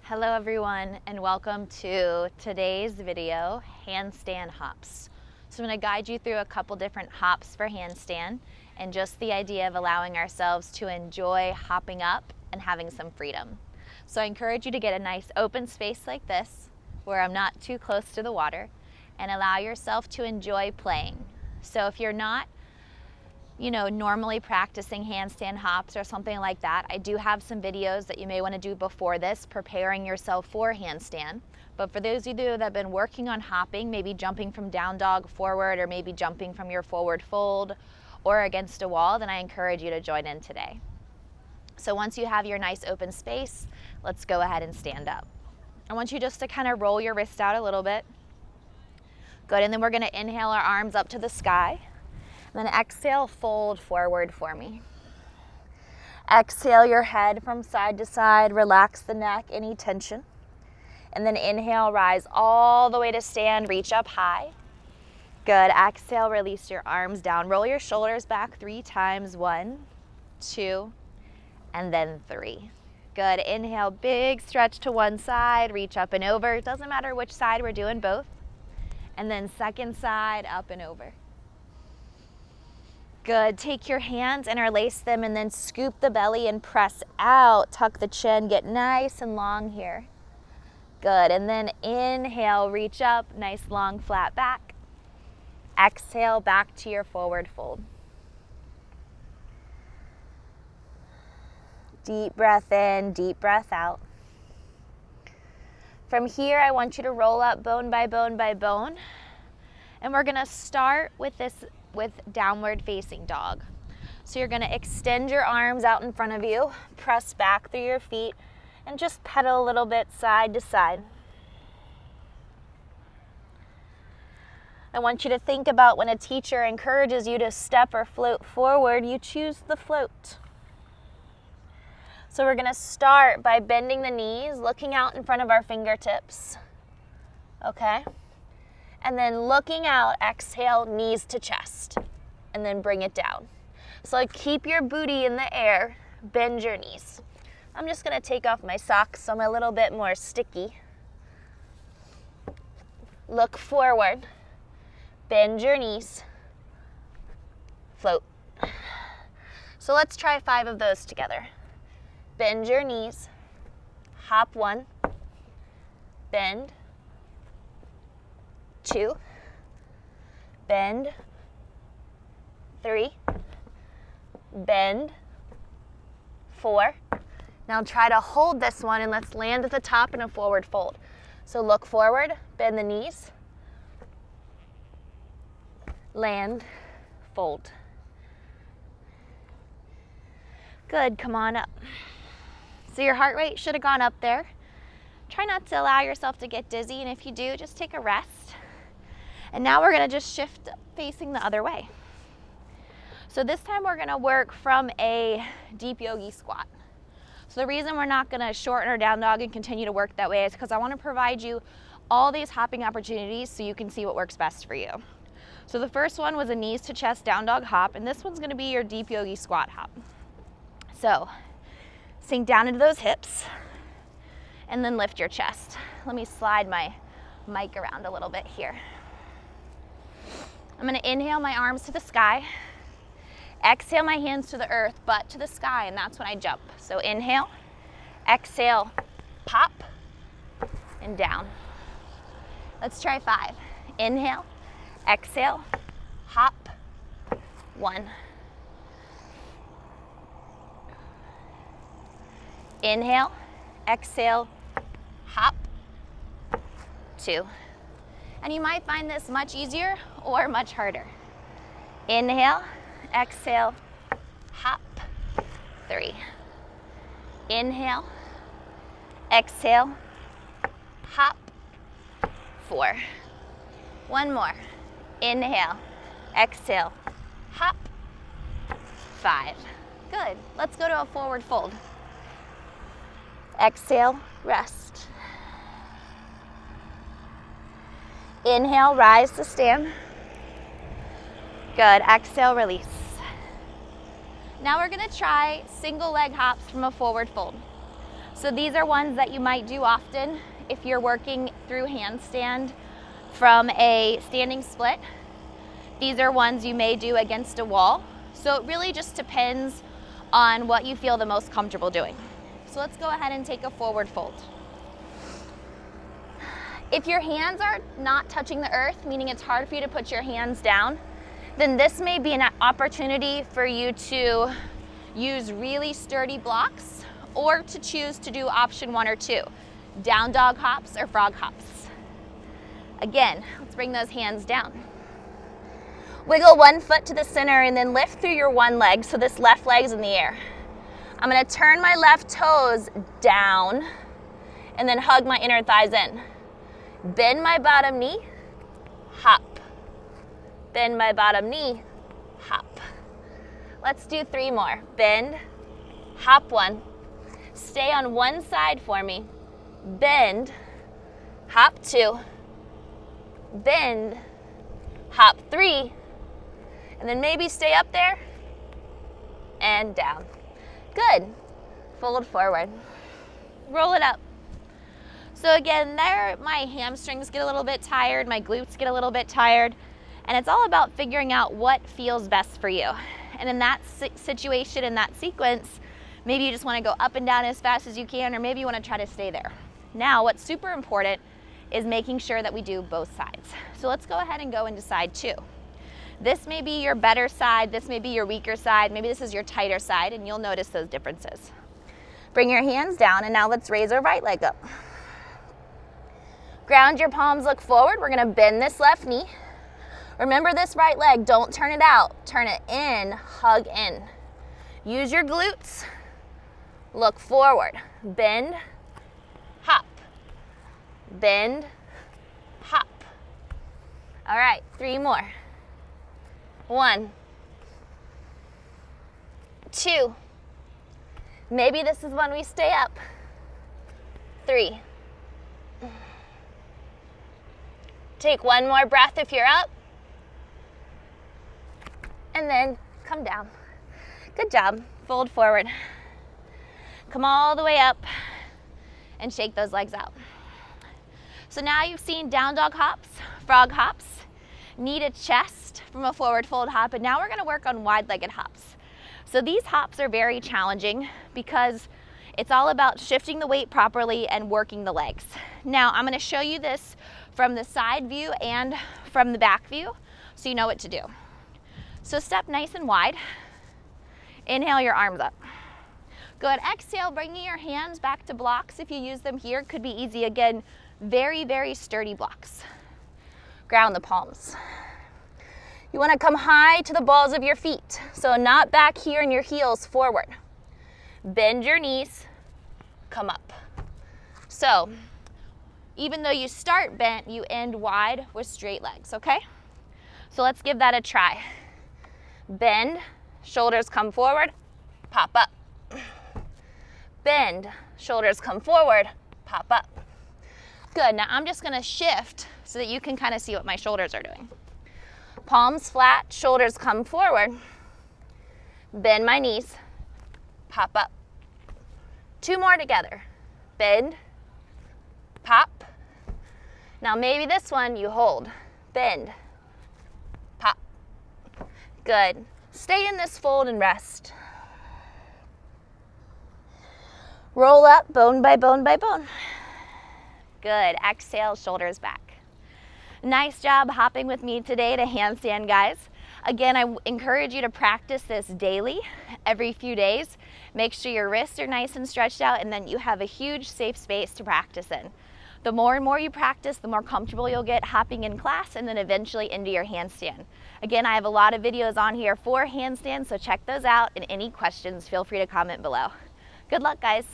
Hello everyone, and welcome to today's video, handstand hops. So I'm going to guide you through a couple different hops for handstand and just the idea of allowing ourselves to enjoy hopping up and having some freedom. So I encourage you to get a nice open space like this where I'm not too close to the water and allow yourself to enjoy playing. So if you're not normally practicing handstand hops or something like that, I do have some videos that you may want to do before this, preparing yourself for handstand. But for those of you that have been working on hopping, maybe jumping from down dog forward, or maybe jumping from your forward fold or against a wall, then I encourage you to join in today. So once you have your nice open space, let's go ahead and stand up. I want you just to kind of roll your wrists out a little bit. Good, and then we're going to inhale our arms up to the sky. Then exhale, fold forward for me. Exhale your head from side to side, relax the neck, any tension. And then inhale, rise all the way to stand, reach up high. Good, exhale, release your arms down. Roll your shoulders back 3 times, 1, 2, and then 3. Good, inhale, big stretch to one side, reach up and over. It doesn't matter which side, we're doing both. And then second side, up and over. Good, take your hands, interlace them, and then scoop the belly and press out. Tuck the chin, get nice and long here. Good, and then inhale, reach up, nice long flat back. Exhale, back to your forward fold. Deep breath in, deep breath out. From here, I want you to roll up bone by bone by bone. And we're gonna start with downward facing dog. So you're gonna extend your arms out in front of you, press back through your feet, and just pedal a little bit side to side. I want you to think about when a teacher encourages you to step or float forward, you choose the float. So we're gonna start by bending the knees, looking out in front of our fingertips, okay? And then looking out, exhale, knees to chest, and then bring it down. So keep your booty in the air, bend your knees. I'm just gonna take off my socks so I'm a little bit more sticky. Look forward, bend your knees, float. So let's try 5 of those together. Bend your knees, hop 1, bend, 2, bend, 3, bend, 4. Now try to hold this one and let's land at the top in a forward fold. So look forward, bend the knees, land, fold. Good, come on up. So your heart rate should have gone up there. Try not to allow yourself to get dizzy, and if you do, just take a rest. And now we're gonna just shift facing the other way. So this time we're gonna work from a deep yogi squat. So the reason we're not gonna shorten our down dog and continue to work that way is because I wanna provide you all these hopping opportunities so you can see what works best for you. So the first one was a knees to chest down dog hop, and this one's gonna be your deep yogi squat hop. So sink down into those hips and then lift your chest. Let me slide my mic around a little bit here. I'm gonna inhale my arms to the sky, exhale my hands to the earth, butt to the sky, and that's when I jump. So inhale, exhale, pop, and down. Let's try 5. Inhale, exhale, hop, 1. Inhale, exhale, hop, 2. And you might find this much easier or much harder. Inhale, exhale, hop, 3. Inhale, exhale, hop, 4. One more. Inhale, exhale, hop, 5. Good. Let's go to a forward fold. Exhale, rest. Inhale, rise to stand. Good, exhale, release. Now we're gonna try single leg hops from a forward fold. So these are ones that you might do often if you're working through handstand from a standing split. These are ones you may do against a wall. So it really just depends on what you feel the most comfortable doing. So let's go ahead and take a forward fold. If your hands are not touching the earth, meaning it's hard for you to put your hands down, then this may be an opportunity for you to use really sturdy blocks, or to choose to do option 1 or 2, down dog hops or frog hops. Again, let's bring those hands down. Wiggle one foot to the center and then lift through your one leg, so this left leg's in the air. I'm gonna turn my left toes down and then hug my inner thighs in. Bend my bottom knee, hop. Bend my bottom knee, hop. Let's do 3 more. Bend, hop 1. Stay on one side for me. Bend, hop 2. Bend, hop 3. And then maybe stay up there and down. Good. Fold forward. Roll it up. So again, there my hamstrings get a little bit tired, my glutes get a little bit tired, and it's all about figuring out what feels best for you. And in that situation, in that sequence, maybe you just want to go up and down as fast as you can, or maybe you want to try to stay there. Now, what's super important is making sure that we do both sides. So let's go ahead and go into side 2. This may be your better side, this may be your weaker side, maybe this is your tighter side, and you'll notice those differences. Bring your hands down, and now let's raise our right leg up. Ground your palms, look forward. We're gonna bend this left knee. Remember this right leg, don't turn it out. Turn it in, hug in. Use your glutes, look forward. Bend, hop. Bend, hop. All right, 3 more. 1, 2. Maybe this is when we stay up. 3. Take 1 more breath if you're up. And then come down. Good job. Fold forward. Come all the way up and shake those legs out. So now you've seen down dog hops, frog hops, knee to chest from a forward fold hop, and now we're gonna work on wide-legged hops. So these hops are very challenging because it's all about shifting the weight properly and working the legs. Now I'm gonna show you this from the side view and from the back view so you know what to do. So step nice and wide. Inhale your arms up. Good, exhale, bringing your hands back to blocks. If you use them here, it could be easy. Again, very, very sturdy blocks. Ground the palms. You wanna come high to the balls of your feet. So not back here in your heels, forward. Bend your knees, come up. So, even though you start bent, you end wide with straight legs, okay? So let's give that a try. Bend, shoulders come forward, pop up. Bend, shoulders come forward, pop up. Good, now I'm just gonna shift so that you can kind of see what my shoulders are doing. Palms flat, shoulders come forward. Bend my knees, pop up. 2 more together. Bend, pop. Now maybe this one you hold. Bend, pop. Good. Stay in this fold and rest. Roll up, bone by bone by bone. Good. Exhale, shoulders back. Nice job hopping with me today to handstand, guys. Again, I encourage you to practice this daily, every few days. Make sure your wrists are nice and stretched out, and then you have a huge safe space to practice in. The more and more you practice, the more comfortable you'll get hopping in class and then eventually into your handstand. Again, I have a lot of videos on here for handstand, so check those out, and any questions, feel free to comment below. Good luck, guys.